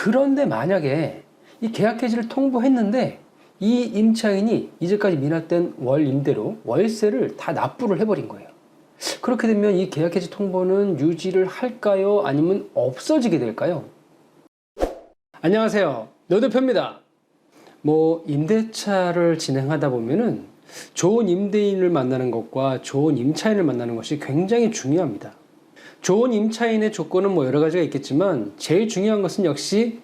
그런데 만약에 이 계약 해지를 통보했는데 이 임차인이 이제까지 미납된 월 임대료, 월세를 다 납부를 해버린 거예요. 그렇게 되면 이 계약 해지 통보는 유지를 할까요? 아니면 없어지게 될까요? 안녕하세요, 노대표입니다. 임대차를 진행하다 보면은 좋은 임대인을 만나는 것과 좋은 임차인을 만나는 것이 굉장히 중요합니다. 좋은 임차인의 조건은 여러 가지가 있겠지만 제일 중요한 것은 역시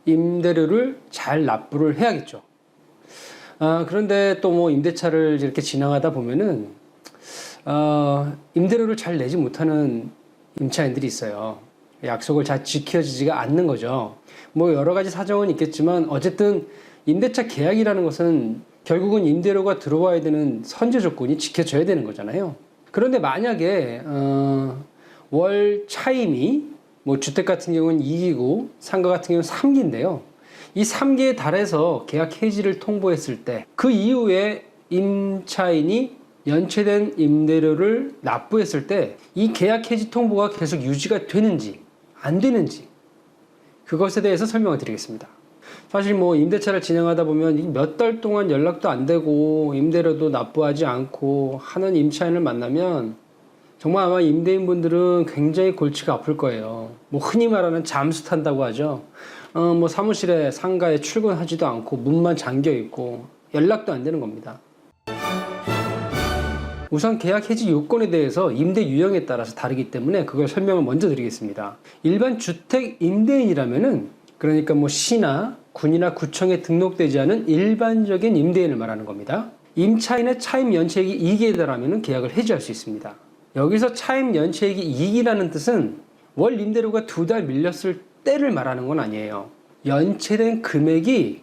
임대료를 잘 납부를 해야겠죠. 그런데 또 임대차를 이렇게 진행하다 보면은 임대료를 잘 내지 못하는 임차인들이 있어요. 약속을 잘 지켜지지가 않는 거죠. 여러 가지 사정은 있겠지만 어쨌든 임대차 계약이라는 것은 결국은 임대료가 들어와야 되는 선제 조건이 지켜져야 되는 거잖아요. 그런데 만약에 월 차임이 주택 같은 경우는 2기고 상가 같은 경우는 3기인데요. 이 3기에 달해서 계약 해지를 통보했을 때 그 이후에 임차인이 연체된 임대료를 납부했을 때 이 계약 해지 통보가 계속 유지가 되는지 안 되는지 그것에 대해서 설명을 드리겠습니다. 사실 임대차를 진행하다 보면 몇 달 동안 연락도 안 되고 임대료도 납부하지 않고 하는 임차인을 만나면 정말 아마 임대인분들은 굉장히 골치가 아플 거예요. 흔히 말하는 잠수 탄다고 하죠. 사무실에 상가에 출근하지도 않고 문만 잠겨 있고 연락도 안 되는 겁니다. 우선 계약 해지 요건에 대해서 임대 유형에 따라서 다르기 때문에 그걸 설명을 먼저 드리겠습니다. 일반 주택 임대인이라면은 그러니까 시나 군이나 구청에 등록되지 않은 일반적인 임대인을 말하는 겁니다. 임차인의 차임 연체액이 2기에 달하면 계약을 해지할 수 있습니다. 여기서 차임 연체액이 2기라는 뜻은 월 임대료가 2달 밀렸을 때를 말하는 건 아니에요. 연체된 금액이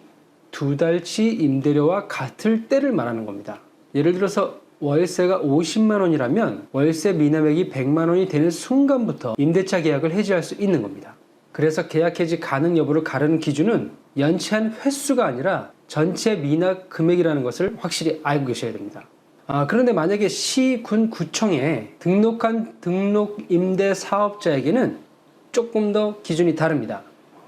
2달치 임대료와 같을 때를 말하는 겁니다. 예를 들어서 월세가 50만 원이라면 월세 미납액이 100만 원이 되는 순간부터 임대차 계약을 해지할 수 있는 겁니다. 그래서 계약 해지 가능 여부를 가르는 기준은 연체한 횟수가 아니라 전체 미납 금액이라는 것을 확실히 알고 계셔야 됩니다. 그런데 만약에 시, 군, 구청에 등록한 등록임대 사업자에게는 조금 더 기준이 다릅니다.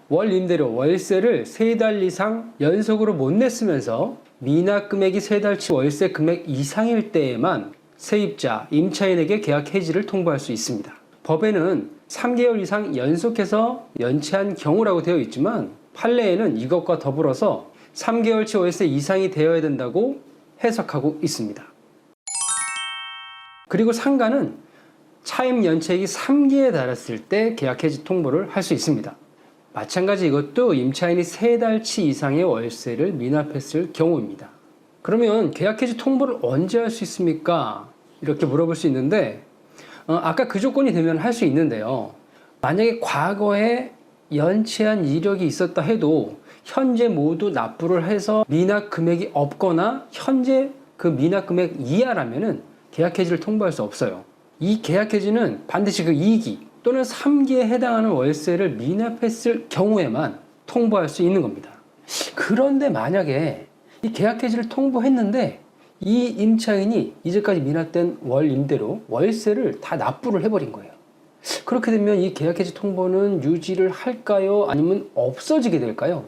월 임대료, 월세를 3달 이상 연속으로 못 냈으면서 미납 금액이 3달치 월세 금액 이상일 때에만 세입자, 임차인에게 계약 해지를 통보할 수 있습니다. 법에는 3개월 이상 연속해서 연체한 경우라고 되어 있지만 판례에는 이것과 더불어서 3개월치 월세 이상이 되어야 된다고 해석하고 있습니다. 그리고 상가는 차임 연체액이 3기에 달했을 때 계약 해지 통보를 할 수 있습니다. 마찬가지 이것도 임차인이 3달치 이상의 월세를 미납했을 경우입니다. 그러면 계약 해지 통보를 언제 할 수 있습니까? 이렇게 물어볼 수 있는데 아까 그 조건이 되면 할 수 있는데요. 만약에 과거에 연체한 이력이 있었다 해도 현재 모두 납부를 해서 미납 금액이 없거나 현재 그 미납 금액 이하라면은 계약 해지를 통보할 수 없어요. 이 계약 해지는 반드시 그 2기 또는 3기에 해당하는 월세를 미납했을 경우에만 통보할 수 있는 겁니다. 그런데 만약에 이 계약 해지를 통보했는데 이 임차인이 이제까지 미납된 월 임대료, 월세를 다 납부를 해버린 거예요. 그렇게 되면 이 계약 해지 통보는 유지를 할까요? 아니면 없어지게 될까요?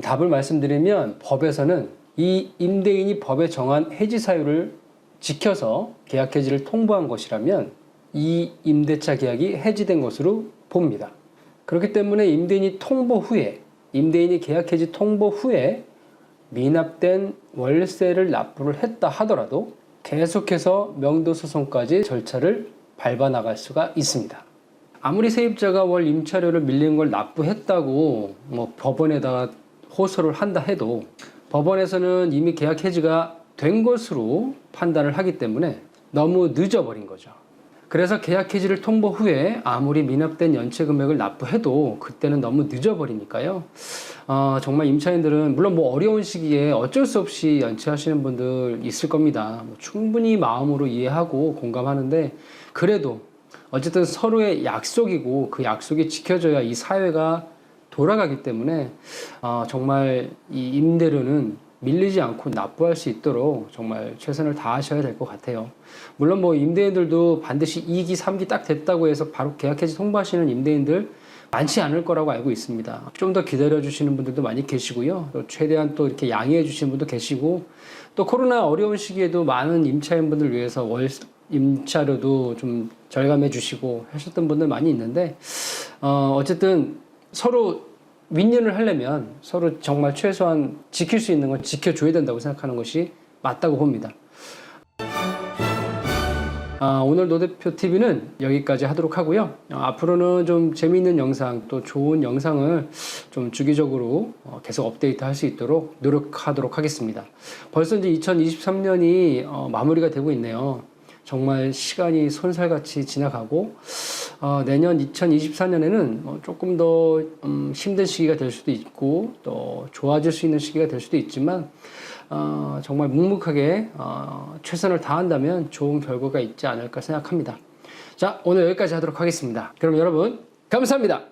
답을 말씀드리면 법에서는 이 임대인이 법에 정한 해지 사유를 지켜서 계약 해지를 통보한 것이라면 이 임대차 계약이 해지된 것으로 봅니다. 그렇기 때문에 임대인이 계약 해지 통보 후에 미납된 월세를 납부를 했다 하더라도 계속해서 명도소송까지 절차를 밟아 나갈 수가 있습니다. 아무리 세입자가 월 임차료를 밀린 걸 납부했다고 법원에다가 호소를 한다 해도 법원에서는 이미 계약 해지가 된 것으로 판단을 하기 때문에 너무 늦어버린 거죠. 그래서 계약 해지를 통보 후에 아무리 미납된 연체 금액을 납부해도 그때는 너무 늦어버리니까요. 정말 임차인들은 물론 어려운 시기에 어쩔 수 없이 연체하시는 분들 있을 겁니다. 충분히 마음으로 이해하고 공감하는데 그래도 어쨌든 서로의 약속이고 그 약속이 지켜져야 이 사회가 돌아가기 때문에 정말 이 임대료는 밀리지 않고 납부할 수 있도록 정말 최선을 다하셔야 될 것 같아요. 물론 임대인들도 반드시 2기, 3기 딱 됐다고 해서 바로 계약 해지 통보하시는 임대인들 많지 않을 거라고 알고 있습니다. 좀 더 기다려주시는 분들도 많이 계시고요. 또 최대한 또 이렇게 양해해 주시는 분도 계시고, 또 코로나 어려운 시기에도 많은 임차인분들 위해서 임차료도 좀 절감해 주시고 하셨던 분들 많이 있는데, 어쨌든 서로 윈윈을 하려면 서로 정말 최소한 지킬 수 있는 건 지켜줘야 된다고 생각하는 것이 맞다고 봅니다. 오늘 노대표 TV는 여기까지 하도록 하고요. 앞으로는 좀 재미있는 영상, 또 좋은 영상을 좀 주기적으로 계속 업데이트 할 수 있도록 노력하도록 하겠습니다. 벌써 이제 2023년이 마무리가 되고 있네요. 정말 시간이 손살같이 지나가고, 내년 2024년에는 조금 더 힘든 시기가 될 수도 있고, 또 좋아질 수 있는 시기가 될 수도 있지만, 정말 묵묵하게 최선을 다한다면 좋은 결과가 있지 않을까 생각합니다. 자, 오늘 여기까지 하도록 하겠습니다. 그럼 여러분, 감사합니다.